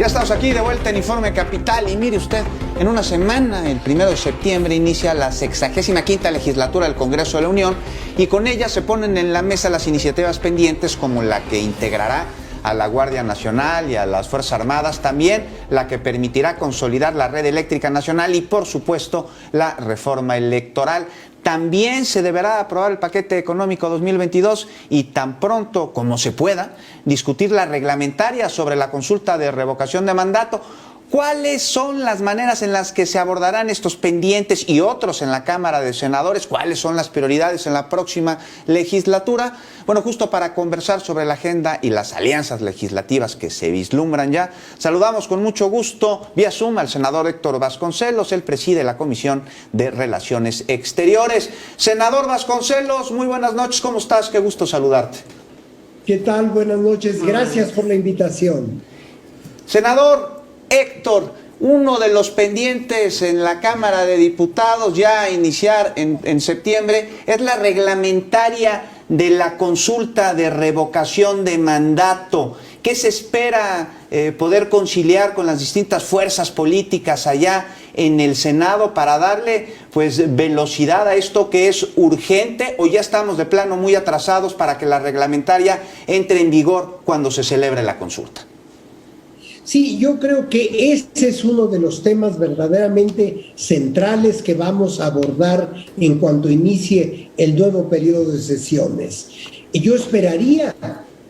Ya estamos aquí de vuelta en Informe Capital y mire usted, en una semana, el 1 de septiembre, inicia la 65ª legislatura del Congreso de la Unión y con ella se ponen en la mesa las iniciativas pendientes como la que integrará a la Guardia Nacional y a las Fuerzas Armadas, también la que permitirá consolidar la red eléctrica nacional y, por supuesto, la reforma electoral. También se deberá aprobar el paquete económico 2022 y tan pronto como se pueda discutir la reglamentaria sobre la consulta de revocación de mandato. ¿Cuáles son las maneras en las que se abordarán estos pendientes y otros en la Cámara de Senadores? ¿Cuáles son las prioridades en la próxima legislatura? Bueno, justo para conversar sobre la agenda y las alianzas legislativas que se vislumbran ya, saludamos con mucho gusto vía Zoom al senador Héctor Vasconcelos. Él preside la Comisión de Relaciones Exteriores. Senador Vasconcelos, muy buenas noches, ¿cómo estás? Qué gusto saludarte. ¿Qué tal? Buenas noches, gracias por la invitación. Senador Héctor, uno de los pendientes en la Cámara de Diputados ya a iniciar en septiembre es la reglamentaria de la consulta de revocación de mandato. ¿Qué se espera poder conciliar con las distintas fuerzas políticas allá en el Senado para darle pues velocidad a esto que es urgente, o ya estamos de plano muy atrasados para que la reglamentaria entre en vigor cuando se celebre la consulta? Sí, yo creo que ese es uno de los temas verdaderamente centrales que vamos a abordar en cuanto inicie el nuevo periodo de sesiones. Y yo esperaría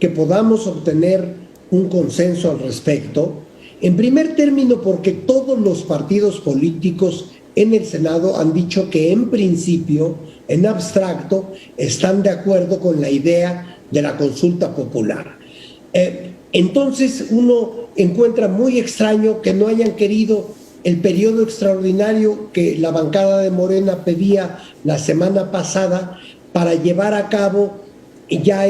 que podamos obtener un consenso al respecto, en primer término porque todos los partidos políticos en el Senado han dicho que en principio, en abstracto, están de acuerdo con la idea de la consulta popular. Entonces uno encuentra muy extraño que no hayan querido el periodo extraordinario que la bancada de Morena pedía la semana pasada para llevar a cabo ya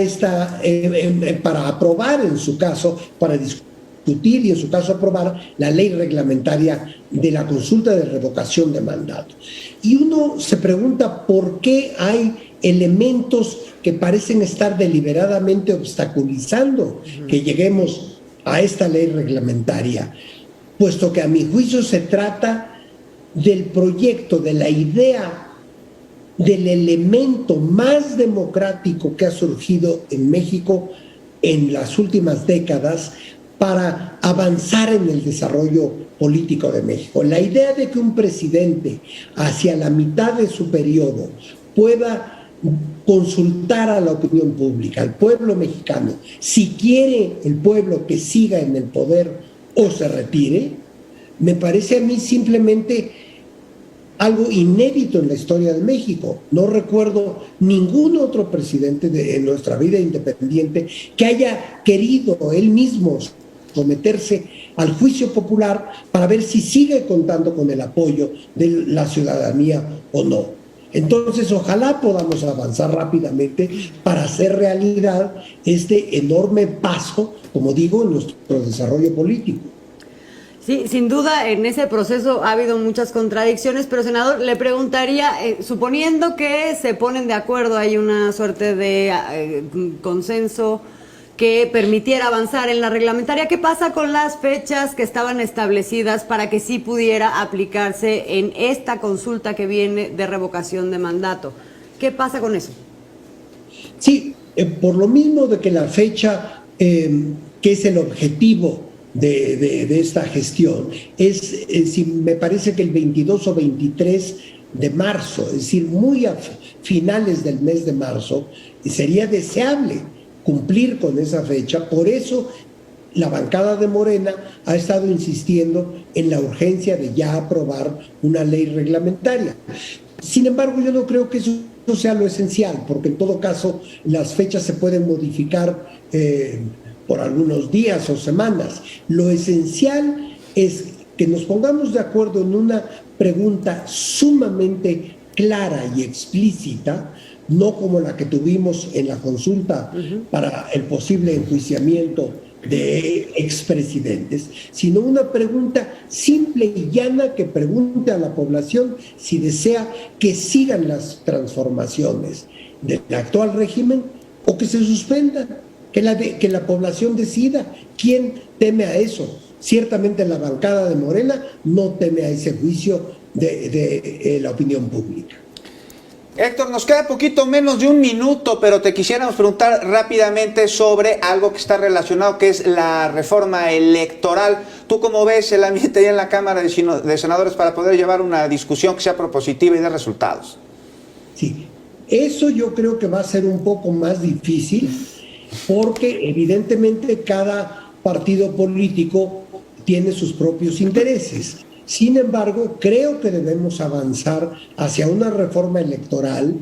para aprobar en su caso, para discutir y en su caso aprobar la ley reglamentaria de la consulta de revocación de mandato. Y uno se pregunta por qué hay elementos que parecen estar deliberadamente obstaculizando que lleguemos a esta ley reglamentaria, puesto que a mi juicio se trata del proyecto, de la idea, del elemento más democrático que ha surgido en México en las últimas décadas para avanzar en el desarrollo político de México. La idea de que un presidente hacia la mitad de su periodo pueda consultar a la opinión pública, al pueblo mexicano, si quiere el pueblo que siga en el poder o se retire, me parece a mí simplemente algo inédito en la historia de México. No recuerdo ningún otro presidente en nuestra vida independiente que haya querido él mismo someterse al juicio popular para ver si sigue contando con el apoyo de la ciudadanía o no. Entonces, ojalá podamos avanzar rápidamente para hacer realidad este enorme paso, como digo, en nuestro desarrollo político. Sí, sin duda en ese proceso ha habido muchas contradicciones, pero senador, le preguntaría, suponiendo que se ponen de acuerdo, hay una suerte de consenso que permitiera avanzar en la reglamentaria, ¿qué pasa con las fechas que estaban establecidas para que sí pudiera aplicarse en esta consulta que viene de revocación de mandato? ¿Qué pasa con eso? Sí, por lo mismo de que la fecha que es el objetivo de esta gestión me parece que el 22 o 23 de marzo, es decir, muy a finales del mes de marzo, sería deseable cumplir con esa fecha. Por eso la bancada de Morena ha estado insistiendo en la urgencia de ya aprobar una ley reglamentaria. Sin embargo, yo no creo que eso sea lo esencial, porque en todo caso las fechas se pueden modificar por algunos días o semanas. Lo esencial es que nos pongamos de acuerdo en una pregunta sumamente clara y explícita, no como la que tuvimos en la consulta para el posible enjuiciamiento de expresidentes, sino una pregunta simple y llana que pregunte a la población si desea que sigan las transformaciones del actual régimen o que se suspendan, que la población decida. ¿Quién teme a eso? Ciertamente la bancada de Morena no teme a ese juicio de la opinión pública. Héctor, nos queda poquito menos de un minuto, pero te quisiéramos preguntar rápidamente sobre algo que está relacionado, que es la reforma electoral. ¿Tú cómo ves el ambiente ahí en la Cámara de Senadores para poder llevar una discusión que sea propositiva y de resultados? Sí, eso yo creo que va a ser un poco más difícil porque evidentemente cada partido político tiene sus propios intereses. Sin embargo, creo que debemos avanzar hacia una reforma electoral,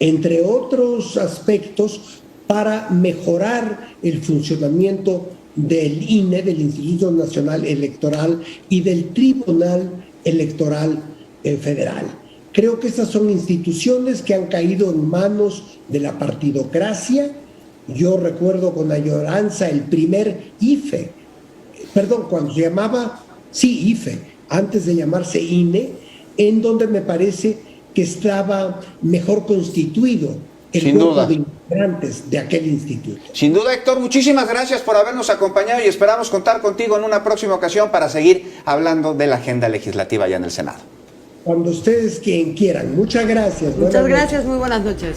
entre otros aspectos, para mejorar el funcionamiento del INE, del Instituto Nacional Electoral, y del Tribunal Electoral Federal. Creo que estas son instituciones que han caído en manos de la partidocracia. Yo recuerdo con añoranza el primer IFE, cuando se llamaba, IFE, antes de llamarse INE, en donde me parece que estaba mejor constituido el grupo de integrantes de aquel instituto. Sin duda, Héctor, muchísimas gracias por habernos acompañado y esperamos contar contigo en una próxima ocasión para seguir hablando de la agenda legislativa allá en el Senado. Cuando ustedes quieran. Muchas gracias. Muchas gracias, muy buenas noches.